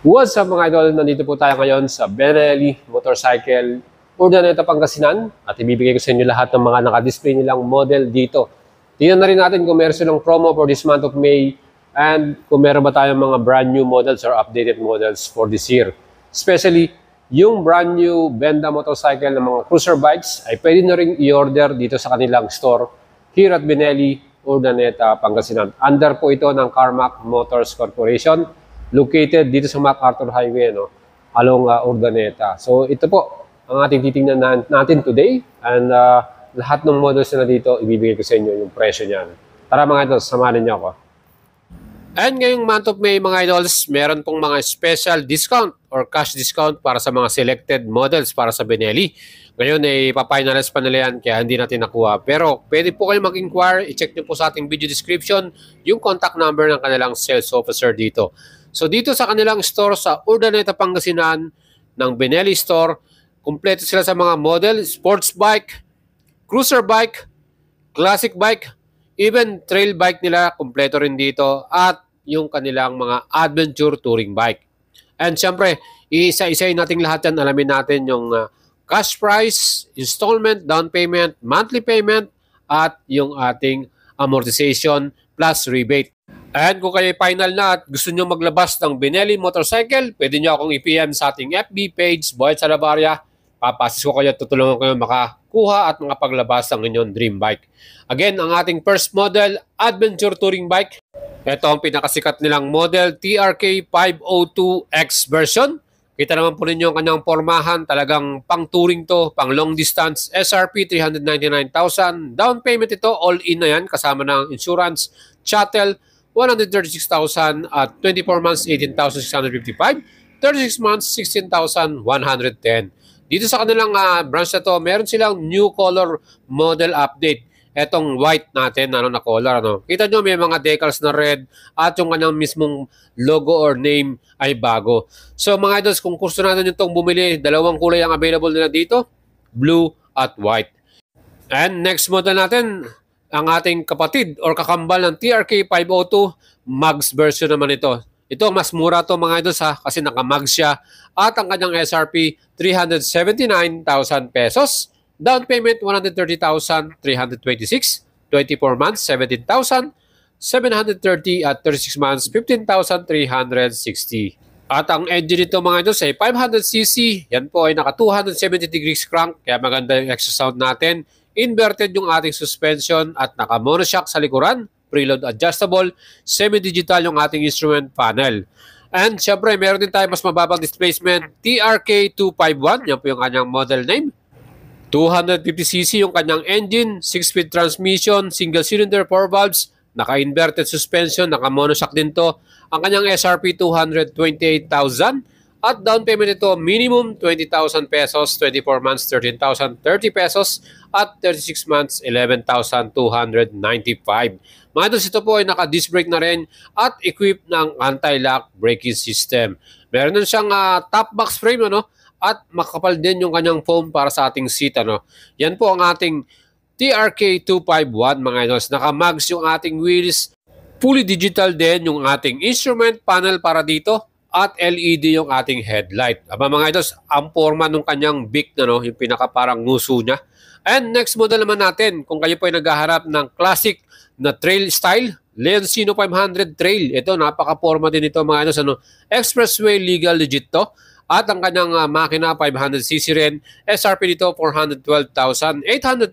What's up mga idol? Nandito po tayo ngayon sa Benelli Motorcycle Urdaneta, Pangasinan at ibibigay ko sa inyo lahat ng mga naka-display nilang model dito. Tingnan na rin natin kung meron silang promo for this month of May and kung meron ba tayong mga brand new models or updated models for this year. Especially yung brand new Benda motorcycle ng mga cruiser bikes ay pwede na rin i-order dito sa kanilang store here at Benelli Urdaneta, Pangasinan. Under po ito ng Carmack Motors Corporation, located dito sa MacArthur Highway, along Urdaneta. So ito po ang ating titingnan natin today, and lahat ng models na dito ibibigay ko sa inyo yung presyo niyan. Tara mga idol, samahan niyo ako. And ngayong month of May mga idols, meron pong mga special discount or cash discount para sa mga selected models para sa Benelli. Ngayon ay papinalize pa nila yan kaya hindi natin nakuha. Pero pwede po kayo mag-inquire, i-check nyo po sa ating video description yung contact number ng kanilang sales officer dito. So dito sa kanilang store sa Urdaneta, Pangasinan ng Benelli Store, kumpleto sila sa mga model, sports bike, cruiser bike, classic bike, even trail bike nila, kumpleto rin dito, at yung kanilang mga adventure touring bike. And syempre, isa-isay nating lahat yan, alamin natin yung cash price, installment, down payment, monthly payment, at yung ating amortization plus rebate. And kung kayo final na at gusto nyo maglabas ng Benelli motorcycle, pwede nyo akong i-PM sa ating FB page, Boyd Salabaria. Papasis ko kayo, tutulungan kayo makakuha at makapaglabas ng inyong dream bike. Again, ang ating first model, adventure touring bike. Ito ang pinakasikat nilang model, TRK 502X version. Kita naman po ninyo ang kanyang pormahan, talagang pang touring to, pang long distance, SRP 399,000. Down payment ito, all in na yan, kasama ng insurance, chattel, 136,000 at 24 months, 18,655. 36 months, 16,110. Dito sa kanilang branch na to, meron silang new color model update. Etong white natin, na color. Kita nyo, may mga decals na red at yung kanyang mismong logo or name ay bago. So mga idols, kung gusto natin itong bumili, dalawang kulay ang available nila dito, blue at white. And next model natin, ang ating kapatid or kakambal ng TRK 502, mags version naman ito. Ito, mas mura to mga idols kasi naka-mags siya at ang kanyang SRP 379,000 pesos. Down payment 130,326, 24 months 17,730 at 36 months 15,360. At ang engine nito mga idols ay 500cc. Yan po ay naka 270 degrees crank kaya maganda yung exhaust sound natin. Inverted yung ating suspension at naka monoshock sa likuran, preload adjustable, semi-digital yung ating instrument panel. And syempre meron din tayo mas mababang displacement, TRK 251, yan po yung kanyang model name. 250cc yung kanyang engine, 6-speed transmission, single cylinder 4 valves, naka-inverted suspension, naka-monoshock din to. Ang kanyang SRP 228,000 at down payment ito minimum 20,000 pesos, 24 months 13,030 pesos at 36 months 11,295. Mga idols, ito po ay naka-disc brake na rin at equipped ng anti-lock braking system. Meron din siyang top box frame, at makapal din yung kanyang foam para sa ating seat. Yan po ang ating TRK 251 mga idols. Naka-mags yung ating wheels. Fully digital din yung ating instrument panel para dito at LED yung ating headlight. Aba mga idols, ang forma ng kanyang beak yung pinaka parang nguso niya. And next model naman natin, kung kayo po ay naghaharap ng classic na trail style, Leoncino 500 Trail. Ito, napaka-forma din ito mga idols. Expressway legal legit to. At ang kanyang makina 500cc rin, SRP dito 412,800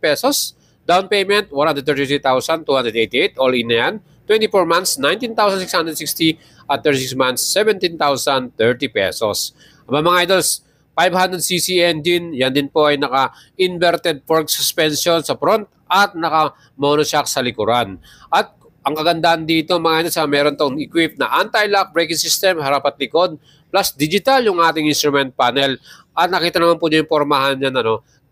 pesos. Down payment 133,288, all in na yan. 24 months 19,660 at 36 months 17,030 pesos. Mga idols, 500cc engine, yan din po ay naka-inverted fork suspension sa front at naka-monoshock sa likuran. At ang kagandahan dito mga idols, meron tong equipped na anti-lock braking system harap at likod plus digital yung ating instrument panel at nakita naman po niyo yung pormahan niyan,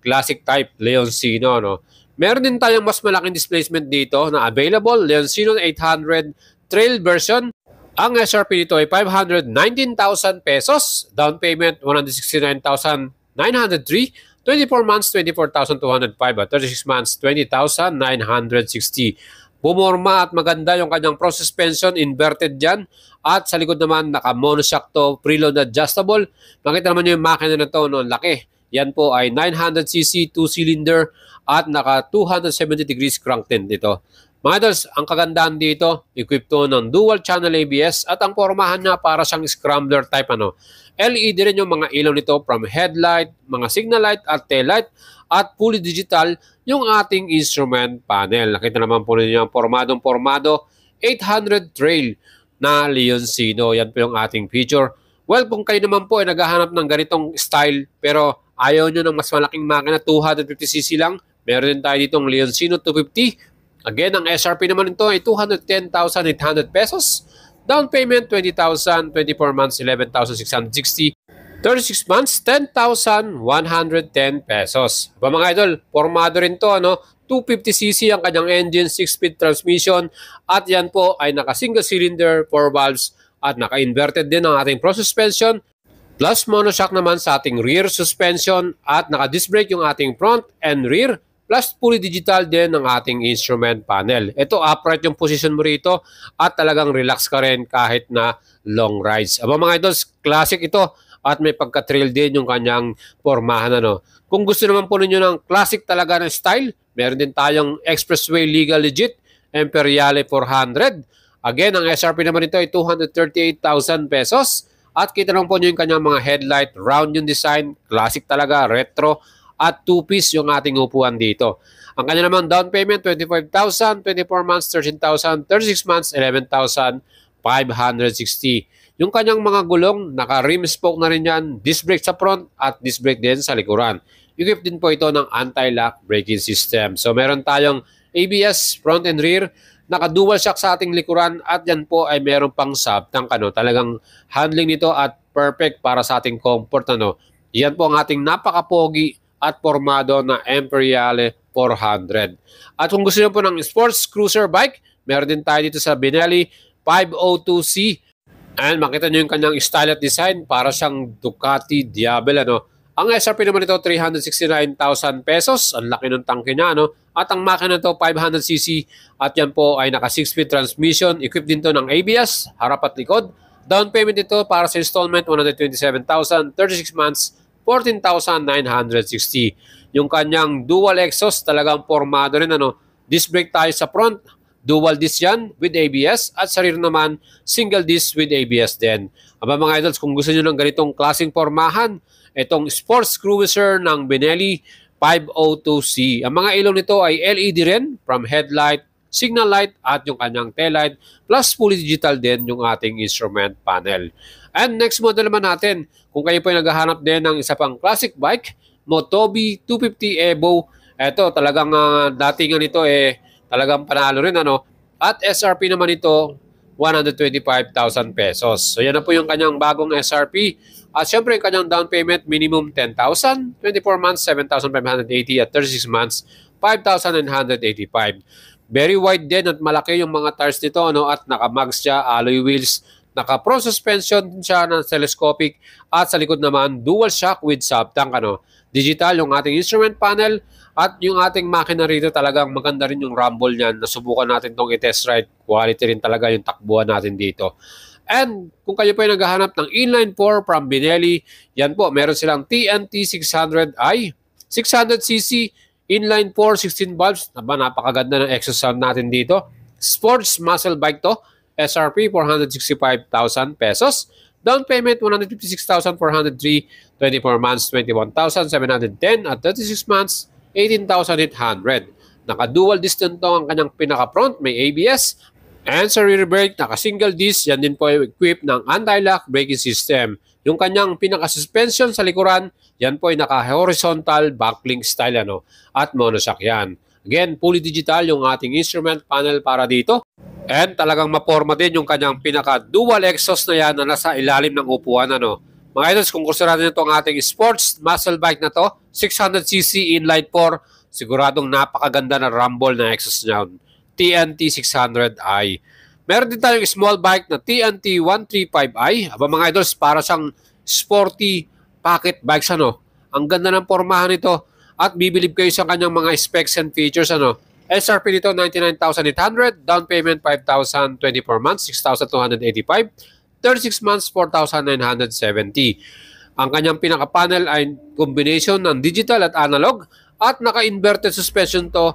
classic type Leoncino. Meron din tayong mas malaking displacement dito na available, Leoncino 800 Trail version. Ang SRP dito ay 519,000 pesos, down payment 169,903, 24 months 24,205 at 36 months 20,960. Bumorma at maganda yung kanyang pro suspension, inverted dyan. At sa likod naman, naka-monoshock to, preload adjustable. Makita naman nyo yung makina na to, no? Laki. Yan po ay 900cc, 2-cylinder at naka 270 degrees crank tint dito. Mga idols, ang kagandahan dito, equipped to ng dual channel ABS at ang pormahan niya para siyang scrambler type LED rin yung mga ilaw nito from headlight, mga signal light at tail light at fully digital yung ating instrument panel. Nakita naman po ninyo ang pormadong-pormado 800 trail na Leoncino. Yan po yung ating feature. Well, kung kayo naman po ay naghahanap ng ganitong style pero ayaw nyo ng mas malaking makina, 250cc lang, meron din tayo ditong Leoncino 250. Again, ang SRP naman nito ay 210,800 pesos. Down payment, 20,000, 24 months, 11,660. 36 months, 10,110 pesos. Mga idol, formado rin to, 250cc ang kanyang engine, 6-speed transmission, at yan po ay naka-single cylinder, 4 valves, at naka-inverted din ang ating pro suspension, plus monoshock naman sa ating rear suspension, at naka-disc brake yung ating front and rear, plus fully digital din ang ating instrument panel. Ito, upright yung position mo rito at talagang relax ka rin kahit na long rides. Mga idols, classic ito at may pagka-trail din yung kanyang pormahan. Kung gusto naman po ninyo ng classic talaga ng style, meron din tayong Expressway Legal Legit Imperiale 400. Again, ang SRP naman ito ay 238,000 pesos. At kita naman po nyo yung kanyang mga headlight, round yung design, classic talaga, retro, at 2-piece yung ating upuan dito. Ang kanya naman down payment, 25,000, 24 months, 13,000, 36 months, 11,560. Yung kanyang mga gulong, naka-rim spoke na rin yan, disc brake sa front at disc brake din sa likuran. Equipped din po ito ng anti-lock braking system. So meron tayong ABS, front and rear, naka-dual shock sa ating likuran at yan po ay meron pang sub-tank. Talagang handling nito at perfect para sa ating comfort. Yan po ang ating napaka-pogi at formado na Imperiale 400. At kung gusto niyo po ng sports cruiser bike, meron din tayo dito sa Benelli 502C. And makita niyo yung kanyang style at design para siyang Ducati Diablo. Ang SRP naman ito 369,000 pesos. Ang laki ng tangke niya. At ang makina nito 500cc at yan po ay naka 6-speed transmission. Equipped din to ng ABS, harap at likod. Down payment ito para sa installment 127,000, 36 months, 14,960. Yung kanyang dual exhaust talagang formado rin. Disc brake tayo sa front, dual disc yan with ABS at sa rear naman single disc with ABS din. Mga idols, kung gusto nyo ng ganitong klaseng formahan, itong sports cruiser ng Benelli 502C. Ang mga ilaw nito ay LED rin from headlight, signal light at yung kanyang tail light plus fully digital din yung ating instrument panel. And next model naman natin, kung kayo po ay naghahanap din ng isa pang classic bike, Motobi 250 Evo. Ito talagang datingan nito talagang panalo rin. At SRP naman ito 125,000 pesos. So yan na po yung kanyang bagong SRP. At syempre yung kanyang down payment minimum 10,000, 24 months 7,580 at 36 months 5,985. Very wide din at malaki yung mga tires nito at naka-mags siya, alloy wheels, naka-pro suspension din siya na telescopic at sa likod naman dual shock with sub-tank. Digital yung ating instrument panel at yung ating makina rito talagang maganda rin yung rumble niyan. Nasubukan natin itong i-test ride. Quality rin talaga yung takbuhan natin dito. And kung kayo po ay naghahanap ng inline 4 from Benelli, yan po, meron silang TNT 600i, 600cc, inline 4, 16 valves. Napakaganda ng exhaust sound natin dito. Sports muscle bike to. SRP 465,000 pesos. Down payment 156,403, 24 months 21,710 at 36 months 18,800. Naka-dual disc to ang kanyang pinaka-front, may ABS. And sa rear brake, naka-single disc, yan din po ay equipped ng anti-lock braking system. Yung kanyang pinaka-suspension sa likuran, yan po ay naka-horizontal backlink style at monoshock yan. Again, fully digital yung ating instrument panel para dito. And talagang maporma din yung kanyang pinaka-dual exhaust na yan na nasa ilalim ng upuan. Mga idols, kung gusto natin itong ating sports muscle bike na to, 600cc inline 4, siguradong napakaganda na rumble na exhaust niya. TNT 600i. Meron din tayong small bike na TNT 135i. Mga idols, para siyang sporty pocket bikes. Ang ganda ng pormahan nito at bibilib kayo sa kanyang mga specs and features. SRP nito 99,800, down payment 5,000, 24 months 6,285, 36 months 4,970. Ang kanyang pinaka-panel ay combination ng digital at analog at naka-inverted suspension to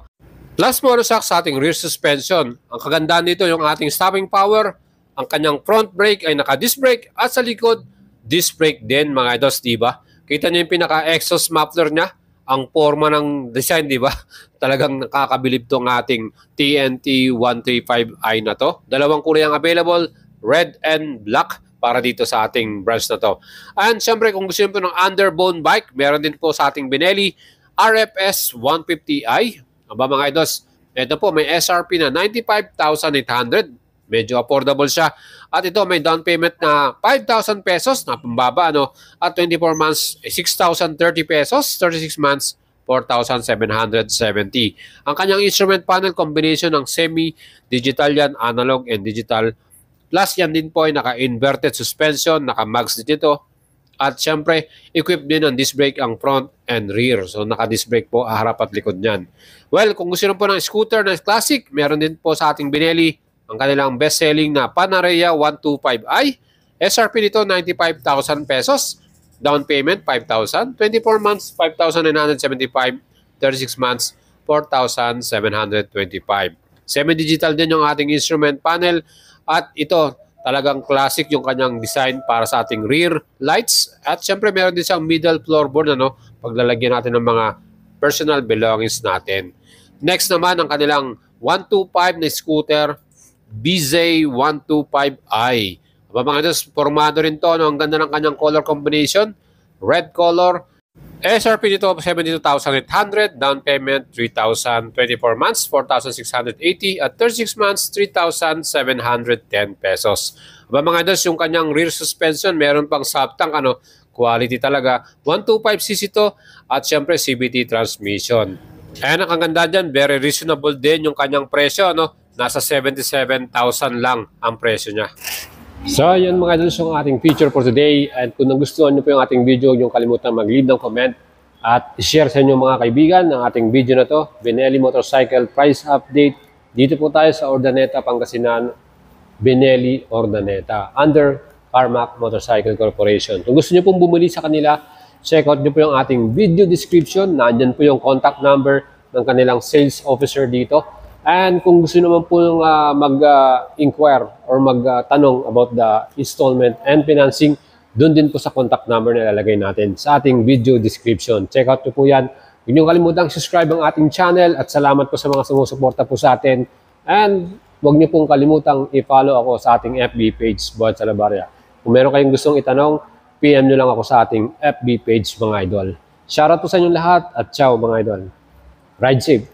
plus monocoque sa ating rear suspension. Ang kagandahan nito yung ating stopping power, ang kanyang front brake ay naka-disc brake at sa likod disc brake din mga idols, diba? Kita niyo yung pinaka-exhaust muffler niya, ang forma ng design, diba? Talagang nakakabilib tong ating TNT 135i na to. Dalawang kulay ang available, red and black para dito sa ating branch na to. And syempre kung gusto niyo po ng underbone bike, meron din po sa ating Benelli RFS 150i. Aba mga idols, ito po may SRP na 95,800. Medyo affordable siya. At ito may down payment na 5,000 pesos na pambaba, ano? At 24 months, 6,030 pesos, 36 months, 4,770. Ang kanyang instrument panel combination ng semi-digital yan, analog and digital. Plus yan din po ay naka-inverted suspension, naka-mags dito. At syempre, equipped din ng disc brake ang front and rear. So naka-disc brake po, harap at likod niyan. Well, kung gusto nyo po ng scooter na classic, meron din po sa ating Benelli ang kanilang best-selling na Panarea 125i. SRP nito 95,000 pesos. Down payment 5,000. 24 months 5,975. 36 months 4,725. Semi-digital din yung ating instrument panel. At ito talagang classic yung kanyang design para sa ating rear lights. At syempre meron din siyang middle floorboard, ano, paglalagyan natin ng mga personal belongings natin. Next naman ang kanilang 125 na scooter BZ125i. Aba mga idols, formado rin to, no? Ang ganda ng kanyang color combination. Red color. SRP dito 72,800. Down payment 3,000. 24 months 4,680. At 36 months 3,710 pesos. Aba mga idols, yung kanyang rear suspension meron pang subtank, ano, quality talaga. 125cc to at syempre CVT transmission. Ayan ang kaganda dyan, very reasonable din yung kanyang presyo, no? Nasa 77,000 lang ang presyo niya. So, yun mga idols yung ating feature for today. And kung nagustuhan nyo po yung ating video, huwag nyo kalimutan mag-leave ng comment at i-share sa inyo mga kaibigan ang ating video na to. Benelli Motorcycle Price Update. Dito po tayo sa Urdaneta, Pangasinan. Benelli Urdaneta under Carmack Motorcycle Corporation. Kung gusto nyo pong bumili sa kanila, check out nyo po yung ating video description. Nandyan po yung contact number ng kanilang sales officer dito. And kung gusto naman po mag-inquire or magtanong about the installment and financing, doon din po sa contact number na ilalagay natin sa ating video description. Check out po yan. Huwag niyo kalimutang subscribe ang ating channel at salamat po sa mga sumusuporta po sa atin. And huwag niyo pong kalimutang i-follow ako sa ating FB page, Boat Salabarria. Kung meron kayong gustong itanong, PM nyo lang ako sa ating FB page mga idol. Shoutout po sa inyong lahat at ciao mga idol. Ride safe!